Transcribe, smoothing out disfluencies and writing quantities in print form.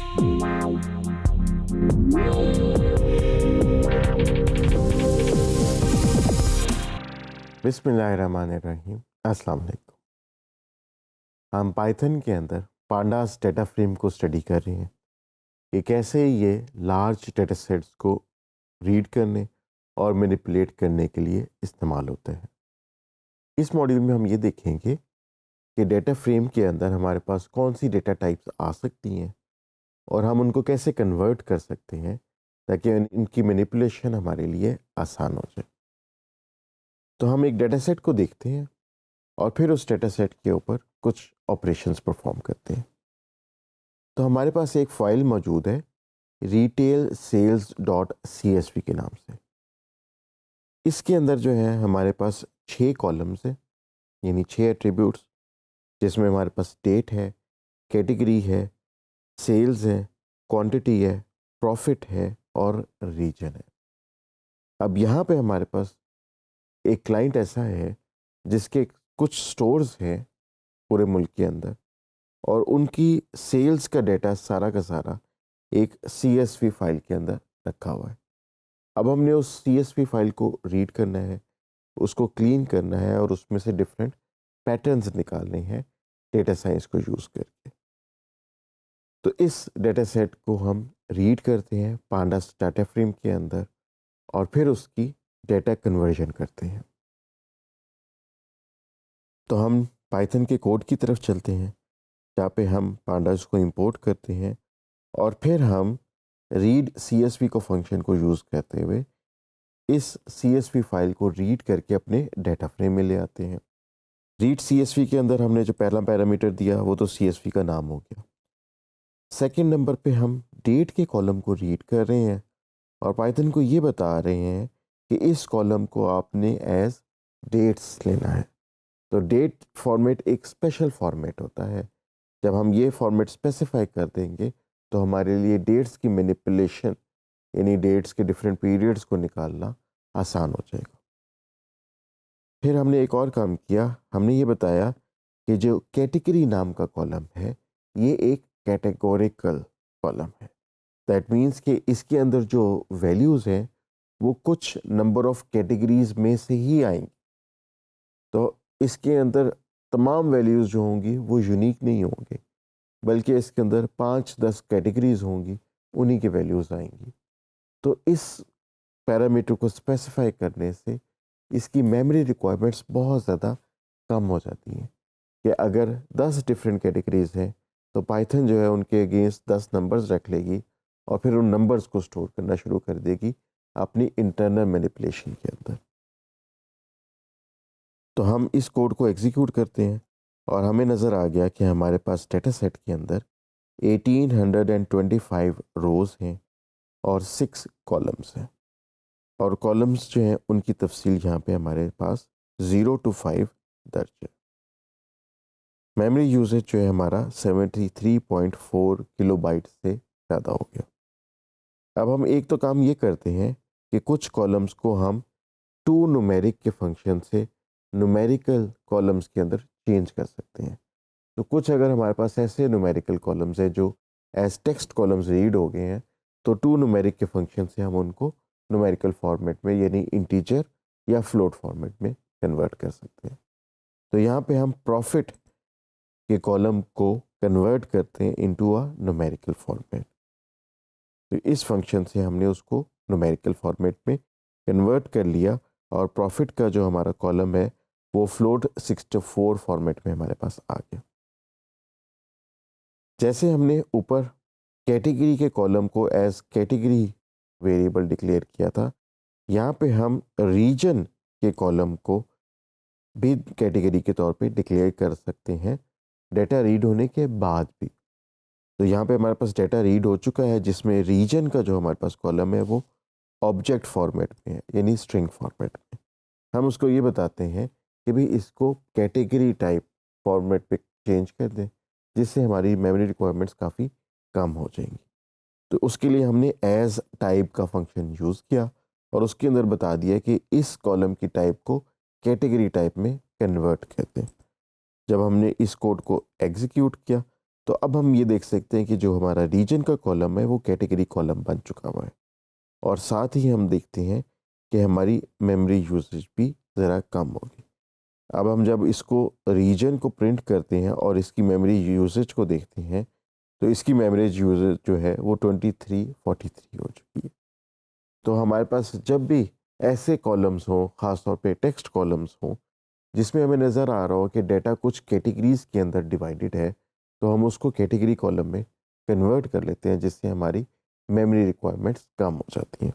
बिस्मिल्लाहिर्रहमानिर्रहीम। अस्सलाम वालेकुम। हम पाइथन के अंदर पांडास डेटा फ्रेम को स्टडी कर रहे हैं कि कैसे ये लार्ज डेटा सेट्स को रीड करने और मैनिपुलेट करने के लिए इस्तेमाल होता है। इस मॉड्यूल में हम ये देखेंगे कि डेटा फ्रेम के अंदर हमारे पास कौन सी डेटा टाइप्स आ सकती हैं और हम उनको कैसे कन्वर्ट कर सकते हैं ताकि इनकी मैनिपुलेशन हमारे लिए आसान हो जाए। तो हम एक डेटा सेट को देखते हैं और फिर उस डेटा सेट के ऊपर कुछ ऑपरेशंस परफॉर्म करते हैं। तो हमारे पास एक फ़ाइल मौजूद है रिटेल सेल्स डॉट CSV के नाम से। इसके अंदर जो है हमारे पास 6 कॉलम्स हैं, यानी 6 एट्रीब्यूट्स, जिसमें हमारे पास डेट है, कैटेगरी है, सेल्स है, क्वांटिटी है, प्रॉफिट है और रीजन है। अब यहाँ पे हमारे पास एक क्लाइंट ऐसा है जिसके कुछ स्टोर्स हैं पूरे मुल्क के अंदर और उनकी सेल्स का डेटा सारा का सारा एक CSV फाइल के अंदर रखा हुआ है। अब हमने उस CSV फाइल को रीड करना है, उसको क्लीन करना है और उसमें से डिफरेंट पैटर्न्स निकालने हैं डेटा साइंस को यूज़ करके। तो इस डेटा सेट को हम रीड करते हैं पांडास डाटा फ्रेम के अंदर और फिर उसकी डेटा कन्वर्जन करते हैं। तो हम पाइथन के कोड की तरफ चलते हैं जहाँ पे हम पांडास को इंपोर्ट करते हैं और फिर हम रीड CSV को फंक्शन को यूज़ करते हुए इस CSV फाइल को रीड करके अपने डेटा फ्रेम में ले आते हैं। रीड CSV के अंदर हमने जो पहला पैरामीटर दिया वो तो CSV का नाम हो गया। सेकंड नंबर पे हम डेट के कॉलम को रीड कर रहे हैं और पाइथन को ये बता रहे हैं कि इस कॉलम को आपने एज डेट्स लेना है। तो डेट फॉर्मेट एक स्पेशल फॉर्मेट होता है। जब हम ये फॉर्मेट स्पेसिफाई कर देंगे तो हमारे लिए डेट्स की मैनिपुलेशन, यानी डेट्स के डिफरेंट पीरियड्स को निकालना आसान हो जाएगा। फिर हमने एक और काम किया, हमने ये बताया कि जो कैटेगरी नाम का कॉलम है ये एक कैटेगोरिकल कॉलम है। दैट मीन्स कि इसके अंदर जो वैल्यूज़ हैं वो कुछ नंबर ऑफ कैटेगरीज में से ही आएंगी। तो इसके अंदर तमाम वैल्यूज़ जो होंगी वो यूनिक नहीं होंगे, बल्कि इसके अंदर 5-10 कैटेगरीज होंगी, उन्हीं की वैल्यूज़ आएंगी। तो इस पैरामीटर को स्पेसिफाई करने से इसकी मेमोरी रिक्वायरमेंट्स बहुत ज़्यादा कम हो जाती हैं कि अगर 10 डिफरेंट कैटेगरीज हैं तो पाइथन जो है उनके अगेंस्ट 10 नंबर्स रख लेगी और फिर उन नंबर्स को स्टोर करना शुरू कर देगी अपनी इंटरनल मैनिपुलेशन के अंदर। तो हम इस कोड को एग्जीक्यूट करते हैं और हमें नज़र आ गया कि हमारे पास डेटा सेट के अंदर 1825 रोज़ हैं और 6 कॉलम्स हैं और कॉलम्स जो हैं उनकी तफसील यहाँ पे हमारे पास 0 to 5 दर्ज है। मेमोरी यूसेज जो है हमारा 73.4 किलोबाइट से ज़्यादा हो गया। अब हम एक तो काम ये करते हैं कि कुछ कॉलम्स को हम टू न्यूमेरिक के फंक्शन से न्यूमेरिकल कॉलम्स के अंदर चेंज कर सकते हैं। तो कुछ अगर हमारे पास ऐसे न्यूमेरिकल कॉलम्स हैं जो एज टेक्स्ट कॉलम्स रीड हो गए हैं तो टू न्यूमेरिक के फंक्शन से हम उनको न्यूमेरिकल फॉर्मेट में, यानी इंटीजर या फ्लोट फॉर्मेट में कन्वर्ट कर सकते हैं। तो यहाँ पे हम प्रॉफिट के कॉलम को कन्वर्ट करते हैं इनटू अ न्यूमेरिकल फॉर्मेट। तो इस फंक्शन से हमने उसको न्यूमेरिकल फॉर्मेट में कन्वर्ट कर लिया और प्रॉफिट का जो हमारा कॉलम है वो फ्लोट 64 फॉर्मेट में हमारे पास आ गया। जैसे हमने ऊपर कैटेगरी के कॉलम को एज कैटेगरी वेरिएबल डिक्लेयर किया था, यहाँ पे हम रीजन के कॉलम को भी कैटेगरी के तौर पे डिक्लेयर कर सकते हैं डेटा रीड होने के बाद भी। तो यहाँ पे हमारे पास डेटा रीड हो चुका है जिसमें रीजन का जो हमारे पास कॉलम है वो ऑब्जेक्ट फॉर्मेट में है, यानी स्ट्रिंग फॉर्मेट में। हम उसको ये बताते हैं कि भाई इसको कैटेगरी टाइप फॉर्मेट पे चेंज कर दें, जिससे हमारी मेमोरी रिक्वायरमेंट्स काफ़ी कम हो जाएंगी। तो उसके लिए हमने एज टाइप का फंक्शन यूज़ किया और उसके अंदर बता दिया कि इस कॉलम की टाइप को कैटेगरी टाइप में कन्वर्ट कर दें। जब हमने इस कोड को एग्जीक्यूट किया तो अब हम ये देख सकते हैं कि जो हमारा रीजन का कॉलम है वो कैटेगरी कॉलम बन चुका हुआ है, और साथ ही हम देखते हैं कि हमारी मेमोरी यूसेज भी ज़रा कम होगी। अब हम जब इसको रीजन को प्रिंट करते हैं और इसकी मेमोरी यूसेज को देखते हैं, तो इसकी मेमोरी यूसेज जो है वो 2343 हो चुकी है। तो हमारे पास जब भी ऐसे कॉलम्स हों, ख़ास तौर पे टेक्स्ट कॉलम्स हों, जिसमें हमें नज़र आ रहा हो कि डेटा कुछ कैटेगरीज़ के अंदर डिवाइडेड है, तो हम उसको कैटेगरी कॉलम में कन्वर्ट कर लेते हैं, जिससे हमारी मेमोरी रिक्वायरमेंट्स कम हो जाती हैं।